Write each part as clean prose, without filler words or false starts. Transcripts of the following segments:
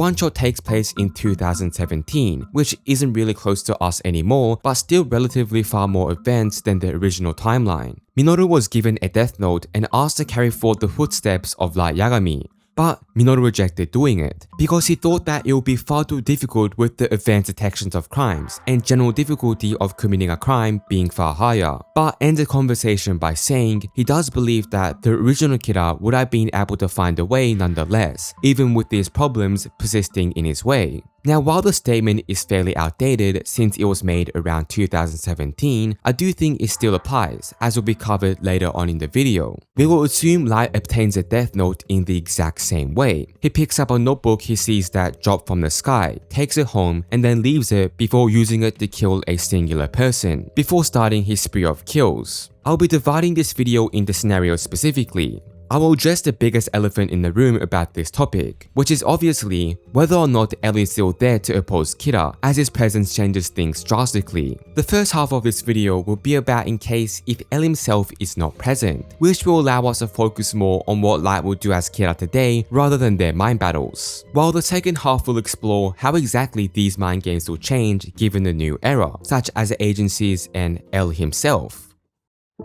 One shot takes place in 2017, which isn't really close to us anymore, but still relatively far more advanced than the original timeline. Minoru was given a death note and asked to carry forth the footsteps of Light Yagami. But Minoru rejected doing it because he thought that it would be far too difficult with the advanced detections of crimes and general difficulty of committing a crime being far higher, but ended the conversation by saying he does believe that the original killer would have been able to find a way nonetheless, even with these problems persisting in his way. Now, while the statement is fairly outdated since it was made around 2017, I do think it still applies, as will be covered later on in the video. We will assume Light obtains a death note in the exact same way. He picks up a notebook he sees that dropped from the sky, takes it home, and then leaves it before using it to kill a singular person, before starting his spree of kills. I'll be dividing this video into scenarios specifically. I will address the biggest elephant in the room about this topic, which is obviously whether or not L is still there to oppose Kira, as his presence changes things drastically. The first half of this video will be about in case if L himself is not present, which will allow us to focus more on what Light will do as Kira today rather than their mind battles, while the second half will explore how exactly these mind games will change given the new era, such as the agencies and L himself.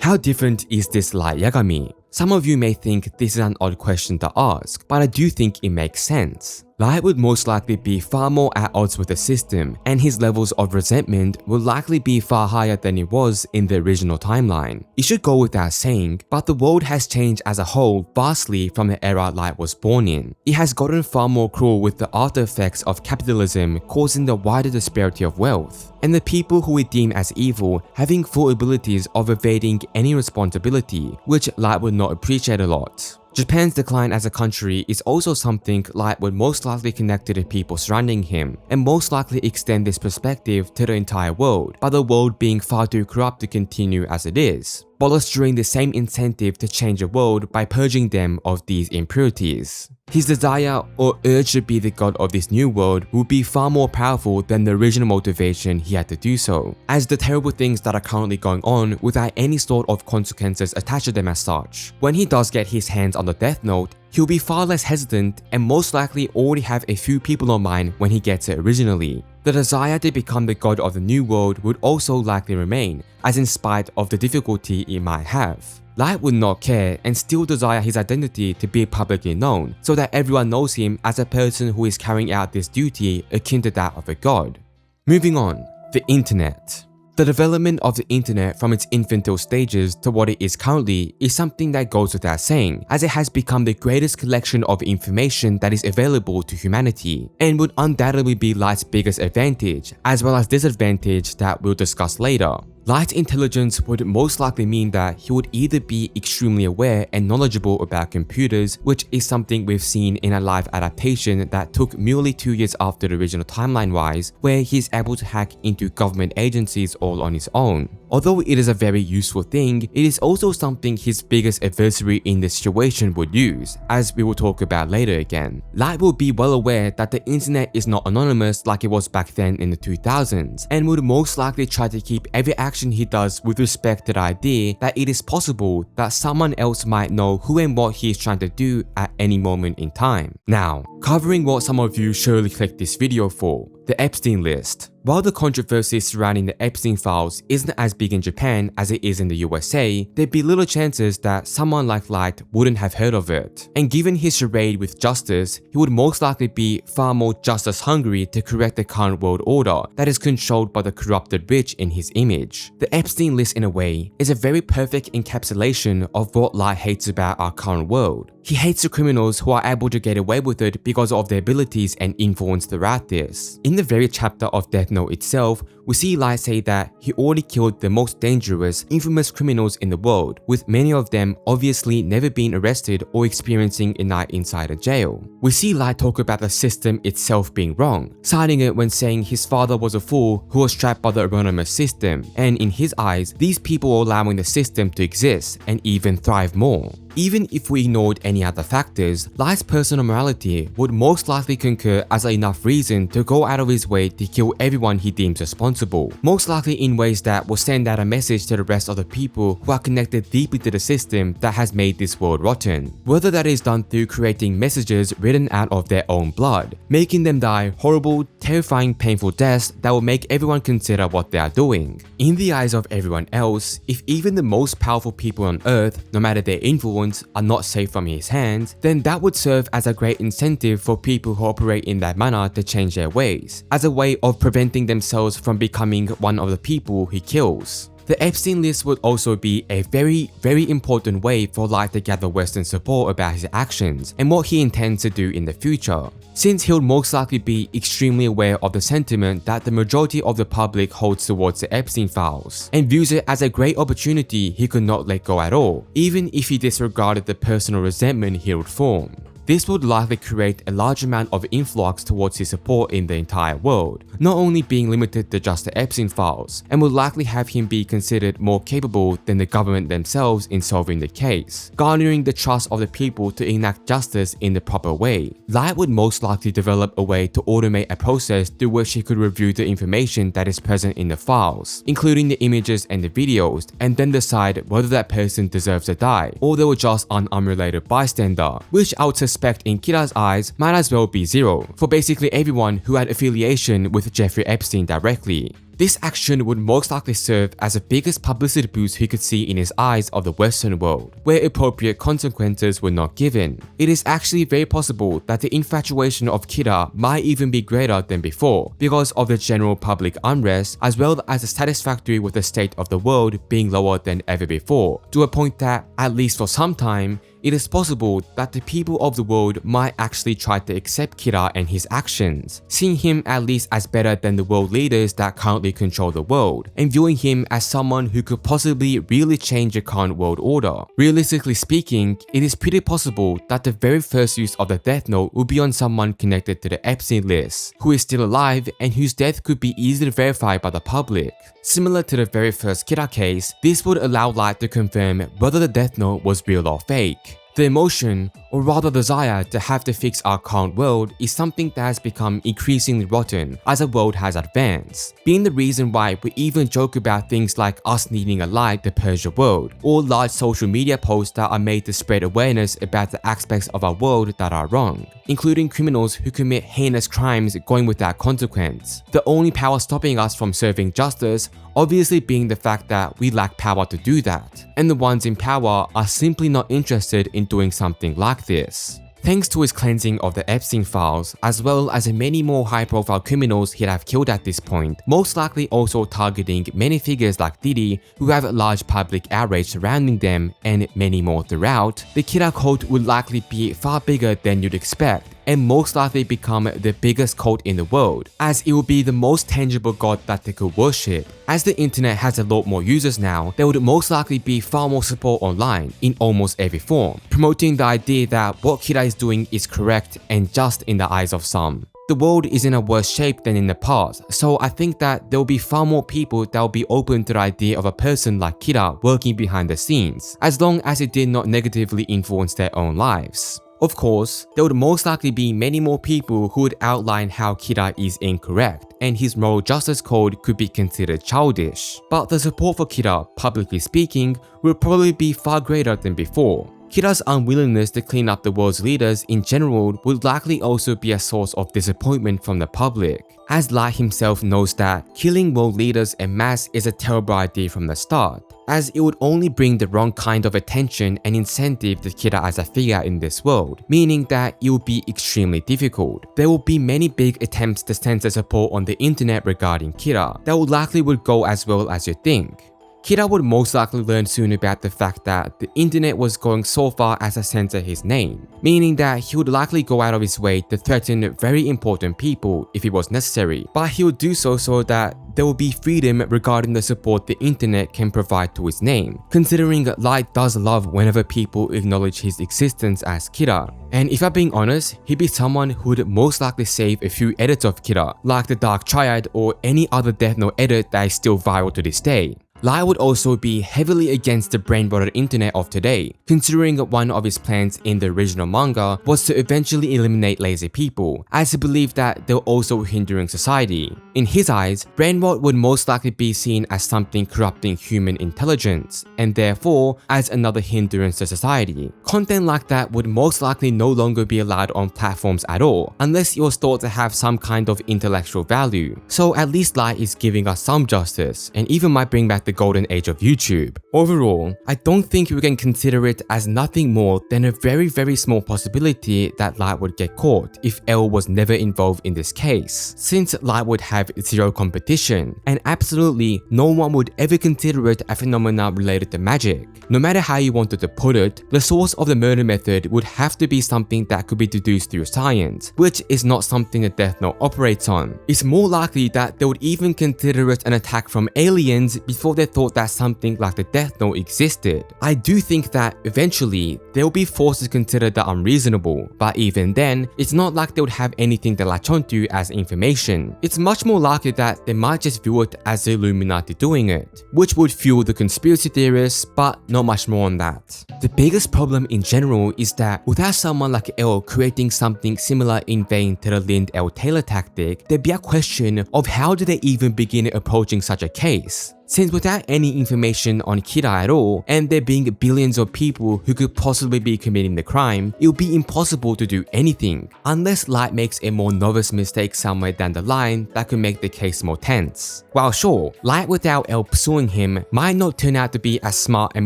How different is this Light Yagami? Some of you may think this is an odd question to ask, but I do think it makes sense. Light would most likely be far more at odds with the system, and his levels of resentment will likely be far higher than it was in the original timeline. It should go without saying, but the world has changed as a whole vastly from the era Light was born in. It has gotten far more cruel with the after effects of capitalism causing the wider disparity of wealth, and the people who we deem as evil having full abilities of evading any responsibility, which Light would not appreciate a lot. Japan's decline as a country is also something Light would most likely connect to the people surrounding him, and most likely extend this perspective to the entire world, but the world being far too corrupt to continue as it is, bolstering the same incentive to change the world by purging them of these impurities. His desire or urge to be the god of this new world would be far more powerful than the original motivation he had to do so, as the terrible things that are currently going on without any sort of consequences attached to them as such. When he does get his hands on the death note, he'll be far less hesitant and most likely already have a few people in mind when he gets it originally. The desire to become the god of the new world would also likely remain, as in spite of the difficulty it might have. Light would not care and still desire his identity to be publicly known, so that everyone knows him as a person who is carrying out this duty akin to that of a god. Moving on, the internet. The development of the internet from its infantile stages to what it is currently is something that goes without saying, as it has become the greatest collection of information that is available to humanity, and would undoubtedly be Light's biggest advantage, as well as disadvantage that we'll discuss later. Light's intelligence would most likely mean that he would either be extremely aware and knowledgeable about computers, which is something we've seen in a live adaptation that took merely 2 years after the original timeline-wise, where he's able to hack into government agencies all on his own. Although it is a very useful thing, it is also something his biggest adversary in this situation would use, as we will talk about later again. Light will be well aware that the internet is not anonymous like it was back then in the 2000s, and would most likely try to keep every action he does with respect to the idea that it is possible that someone else might know who and what he is trying to do at any moment in time. Now, covering what some of you surely clicked this video for, the Epstein list. While the controversy surrounding the Epstein files isn't as big in Japan as it is in the USA, there'd be little chances that someone like Light wouldn't have heard of it. And given his charade with justice, he would most likely be far more justice hungry to correct the current world order that is controlled by the corrupted rich in his image. The Epstein list, in a way, is a very perfect encapsulation of what Light hates about our current world. He hates the criminals who are able to get away with it because of their abilities and influence throughout this. In the very chapter of Death Note itself, we see Light say that he already killed the most dangerous, infamous criminals in the world, with many of them obviously never being arrested or experiencing a night inside a jail. We see Light talk about the system itself being wrong, citing it when saying his father was a fool who was trapped by the anonymous system, and in his eyes, these people are allowing the system to exist and even thrive more. Even if we ignored any other factors, Light's personal morality would most likely concur as enough reason to go out of his way to kill everyone he deems responsible, most likely in ways that will send out a message to the rest of the people who are connected deeply to the system that has made this world rotten, whether that is done through creating messages written out of their own blood, making them die horrible, terrifying, painful deaths that will make everyone consider what they are doing. In the eyes of everyone else, if even the most powerful people on earth, no matter their influence, are not safe from his hands, then that would serve as a great incentive for people who operate in that manner to change their ways, as a way of preventing themselves from becoming one of the people he kills. The Epstein list would also be a very important way for Light to gather Western support about his actions and what he intends to do in the future, since he'll most likely be extremely aware of the sentiment that the majority of the public holds towards the Epstein files, and views it as a great opportunity he could not let go at all, even if he disregarded the personal resentment he would form. This would likely create a large amount of influx towards his support in the entire world, not only being limited to just the Epstein files, and would likely have him be considered more capable than the government themselves in solving the case, garnering the trust of the people to enact justice in the proper way. Light would most likely develop a way to automate a process through which he could review the information that is present in the files, including the images and the videos, and then decide whether that person deserves to die, or they were just an unrelated bystander, which I would suspect in Kira's eyes might as well be zero for basically everyone who had affiliation with Jeffrey Epstein directly. This action would most likely serve as the biggest publicity boost he could see in his eyes of the Western world, where appropriate consequences were not given. It is actually very possible that the infatuation of Kira might even be greater than before, because of the general public unrest, as well as the satisfactory with the state of the world being lower than ever before, to a point that, at least for some time, it is possible that the people of the world might actually try to accept Kira and his actions, seeing him at least as better than the world leaders that currently control the world, and viewing him as someone who could possibly really change the current world order. Realistically speaking, it is pretty possible that the very first use of the Death Note will be on someone connected to the Epstein list, who is still alive and whose death could be easily verified by the public. Similar to the very first Kira case, this would allow Light to confirm whether the Death Note was real or fake. The emotion, or rather desire to have to fix our current world, is something that has become increasingly rotten as the world has advanced, being the reason why we even joke about things like us needing a light to purge the world, or large social media posts that are made to spread awareness about the aspects of our world that are wrong, including criminals who commit heinous crimes going without consequence. The only power stopping us from serving justice obviously being the fact that we lack power to do that, and the ones in power are simply not interested in doing something like this. Thanks to his cleansing of the Epstein files, as well as the many more high-profile criminals he'd have killed at this point, most likely also targeting many figures like Diddy who have large public outrage surrounding them, and many more throughout, the Kira cult would likely be far bigger than you'd expect, and most likely become the biggest cult in the world, as it would be the most tangible god that they could worship. As the internet has a lot more users now, there would most likely be far more support online in almost every form, promoting the idea that what Kira is doing is correct and just in the eyes of some. The world is in a worse shape than in the past, so I think that there will be far more people that will be open to the idea of a person like Kira working behind the scenes, as long as it did not negatively influence their own lives. Of course, there would most likely be many more people who would outline how Kira is incorrect, and his moral justice code could be considered childish. But the support for Kira, publicly speaking, will probably be far greater than before. Kira's unwillingness to clean up the world's leaders in general would likely also be a source of disappointment from the public, as Light himself knows that killing world leaders en masse is a terrible idea from the start, as it would only bring the wrong kind of attention and incentive to Kira as a figure in this world, meaning that it would be extremely difficult. There will be many big attempts to censor support on the internet regarding Kira that would go as well as you think. Kira would most likely learn soon about the fact that the internet was going so far as to censor his name, meaning that he would likely go out of his way to threaten very important people if it was necessary, but he would do so that there will be freedom regarding the support the internet can provide to his name, considering Light does love whenever people acknowledge his existence as Kira. And if I'm being honest, he'd be someone who would most likely save a few edits of Kira, like the Dark Triad or any other Death Note edit that is still viral to this day. Light would also be heavily against the brain-rotted internet of today, considering one of his plans in the original manga was to eventually eliminate lazy people, as he believed that they were also hindering society. In his eyes, brain rot would most likely be seen as something corrupting human intelligence, and therefore as another hindrance to society. Content like that would most likely no longer be allowed on platforms at all, unless it was thought to have some kind of intellectual value. So at least Light is giving us some justice, and even might bring back the golden age of YouTube. Overall, I don't think we can consider it as nothing more than a very small possibility that Light would get caught if L was never involved in this case, since Light would have zero competition, and absolutely no one would ever consider it a phenomenon related to magic. No matter how you wanted to put it, the source of the murder method would have to be something that could be deduced through science, which is not something a Death Note operates on. It's more likely that they would even consider it an attack from aliens before they thought that something like the Death Note existed. I do think that eventually they will be forced to consider that unreasonable, but even then, it's not like they would have anything to latch onto as information. It's much more likely that they might just view it as the Illuminati doing it, which would fuel the conspiracy theorists, but not much more on that. The biggest problem in general is that without someone like L creating something similar in vain to the Lind L Taylor tactic, there'd be a question of how do they even begin approaching such a case. Since without any information on Kira at all, and there being billions of people who could possibly be committing the crime, it would be impossible to do anything, unless Light makes a more novice mistake somewhere down the line that could make the case more tense. While sure, Light without L pursuing him might not turn out to be as smart and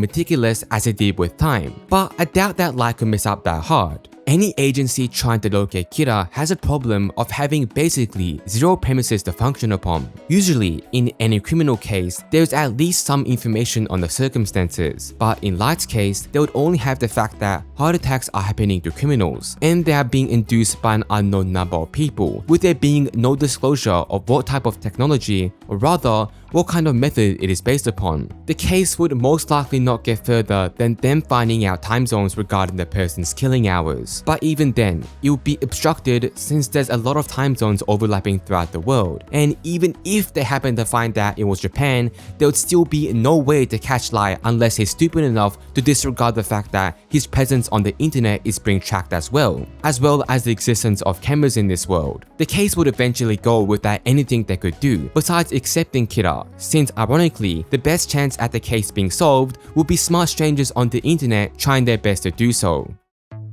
meticulous as it did with time, but I doubt that Light could miss out that hard. Any agency trying to locate Kira has a problem of having basically zero premises to function upon. Usually, in any criminal case, there's at least some information on the circumstances, but in Light's case, they would only have the fact that heart attacks are happening to criminals, and they are being induced by an unknown number of people, with there being no disclosure of what type of technology, or rather, what kind of method it is based upon. The case would most likely not get further than them finding out time zones regarding the person's killing hours. But even then, it would be obstructed since there's a lot of time zones overlapping throughout the world. And even if they happen to find that it was Japan, there would still be no way to catch Light unless he's stupid enough to disregard the fact that his presence on the internet is being tracked as well as the existence of cameras in this world. The case would eventually go without anything they could do besides accepting Kira, since ironically, the best chance at the case being solved would be smart strangers on the internet trying their best to do so.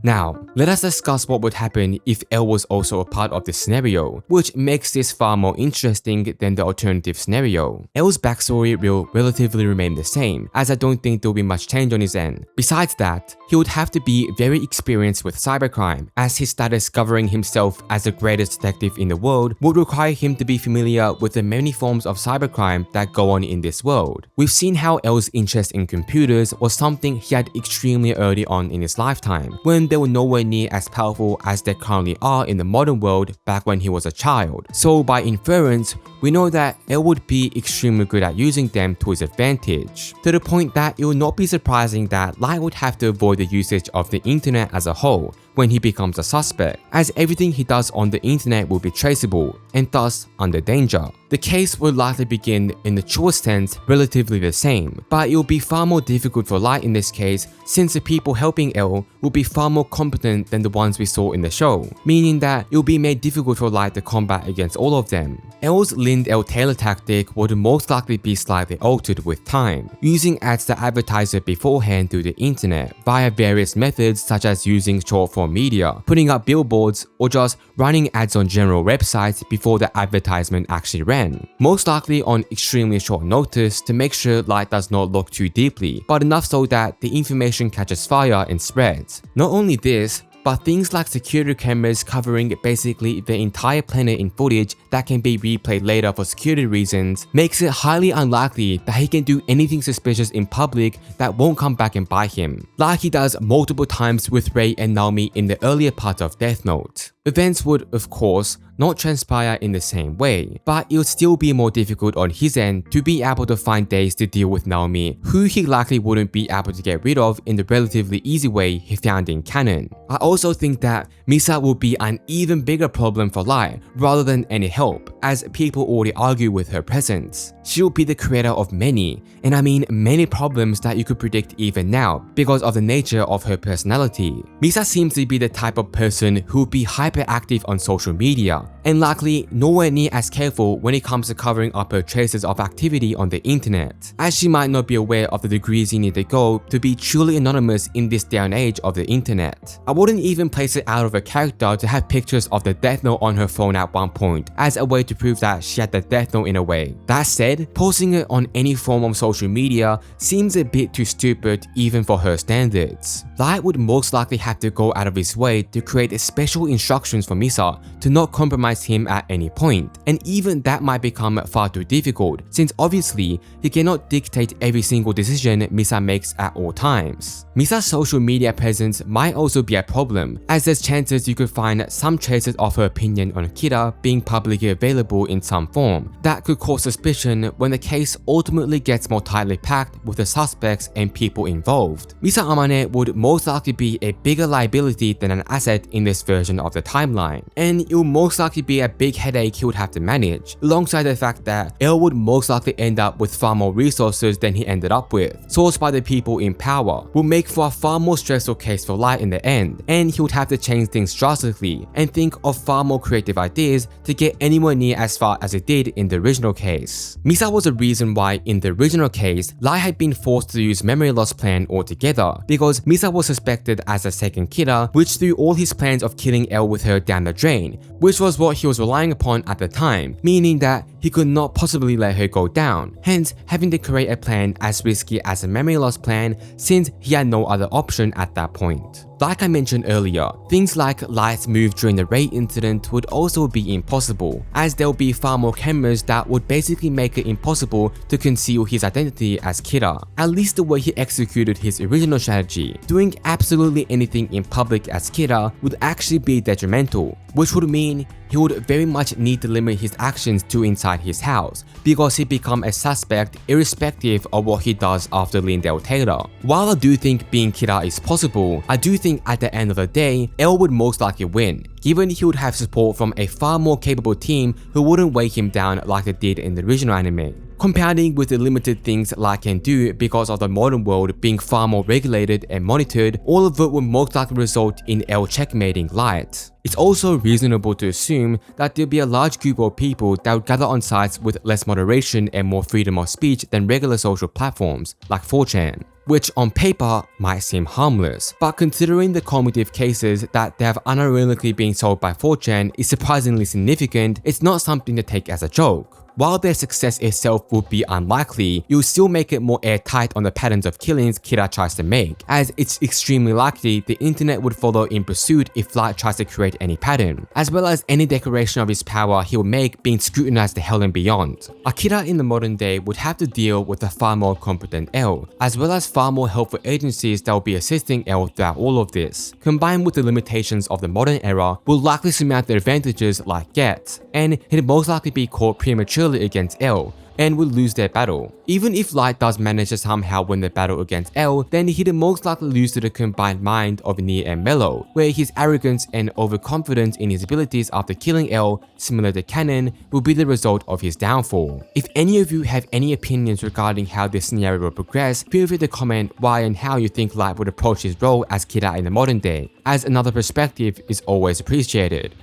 Now, let us discuss what would happen if L was also a part of this scenario, which makes this far more interesting than the alternative scenario. L's backstory will relatively remain the same, as I don't think there will be much change on his end. Besides that, he would have to be very experienced with cybercrime, as his status governing himself as the greatest detective in the world would require him to be familiar with the many forms of cybercrime that go on in this world. We've seen how L's interest in computers was something he had extremely early on in his lifetime, when they were nowhere near as powerful as they currently are in the modern world back when he was a child. So by inference, we know that L would be extremely good at using them to his advantage, to the point that it would not be surprising that Light would have to avoid the usage of the internet as a whole when he becomes a suspect, as everything he does on the internet will be traceable and thus under danger. The case will likely begin in the truest sense relatively the same, but it will be far more difficult for Light in this case since the people helping L will be far more competent than the ones we saw in the show, meaning that it will be made difficult for Light to combat against all of them. L's Lind L Taylor tactic would most likely be slightly altered with time, using ads to advertise it beforehand through the internet via various methods such as using short form media, putting up billboards, or just running ads on general websites before the advertisement actually ran. Most likely on extremely short notice to make sure Light does not look too deeply, but enough so that the information catches fire and spreads. Not only this, but things like security cameras covering basically the entire planet in footage that can be replayed later for security reasons makes it highly unlikely that he can do anything suspicious in public that won't come back and bite him, like he does multiple times with Rei and Naomi in the earlier part of Death Note. Events would, of course, not transpire in the same way, but it would still be more difficult on his end to be able to find days to deal with Naomi, who he likely wouldn't be able to get rid of in the relatively easy way he found in canon. I also think that Misa will be an even bigger problem for Light rather than any help, as people already argue with her presence. She'll be the creator of many, and I mean many problems that you could predict even now because of the nature of her personality. Misa seems to be the type of person who would be hyperactive on social media, and likely nowhere near as careful when it comes to covering up her traces of activity on the internet, as she might not be aware of the degrees you need to go to be truly anonymous in this day and age of the internet. I wouldn't even place it out of her character to have pictures of the death note on her phone at one point as a way to prove that she had the death note in a way. That said, posting it on any form of social media seems a bit too stupid even for her standards. Light would most likely have to go out of his way to create special instructions for Misa to not compromise him at any point, and even that might become far too difficult since obviously he cannot dictate every single decision Misa makes at all times. Misa's social media presence might also be a problem, as there's chances you could find some traces of her opinion on Kira being publicly available in some form that could cause suspicion when the case ultimately gets more tightly packed with the suspects and people involved. Misa Amane would most likely be a bigger liability than an asset in this version of the timeline, and it will most likely be a big headache he would have to manage, alongside the fact that L would most likely end up with far more resources than he ended up with, sourced by the people in power, will make for a far more stressful case for Light in the end, and he would have to change things drastically and think of far more creative ideas to get anywhere near as far as it did in the original case. Misa was the reason why in the original case, Light had been forced to use memory loss plan altogether, because Misa was suspected as a second killer, which threw all his plans of killing L with her down the drain, which was what he was relying upon at the time, meaning that he could not possibly let her go down, hence having to create a plan as risky as a memory loss plan since he had no other option at that point. Like I mentioned earlier, things like Light's move during the raid incident would also be impossible, as there would be far more cameras that would basically make it impossible to conceal his identity as Kira, at least the way he executed his original strategy. Doing absolutely anything in public as Kira would actually be detrimental, which would mean he would very much need to limit his actions to inside his house, because he'd become a suspect irrespective of what he does after Lindell Taylor. While I do think being Kira is possible, I do think at the end of the day, L would most likely win, given he would have support from a far more capable team who wouldn't weigh him down like they did in the original anime. Compounding with the limited things Light can do because of the modern world being far more regulated and monitored, all of it would most likely result in L checkmating Light. It's also reasonable to assume that there'll be a large group of people that would gather on sites with less moderation and more freedom of speech than regular social platforms like 4chan, which on paper might seem harmless, but considering the cumulative cases that they have unironically been sold by 4chan is surprisingly significant, it's not something to take as a joke. While their success itself would be unlikely, you'll still make it more airtight on the patterns of killings Kira tries to make, as it's extremely likely the internet would follow in pursuit if Light tries to create any pattern, as well as any declaration of his power he'll make being scrutinized to hell and beyond. Akira in the modern day would have to deal with a far more competent L, as well as far more helpful agencies that will be assisting L throughout all of this, combined with the limitations of the modern era, will likely surmount the advantages Light gets, and he'd most likely be caught prematurely against L and will lose their battle. Even if Light does manage to somehow win the battle against L, then he'd most likely lose to the combined mind of Nia and Mello, where his arrogance and overconfidence in his abilities after killing L, similar to Canon, will be the result of his downfall. If any of you have any opinions regarding how this scenario will progress, feel free to comment why and how you think Light would approach his role as Kira in the modern day, as another perspective is always appreciated.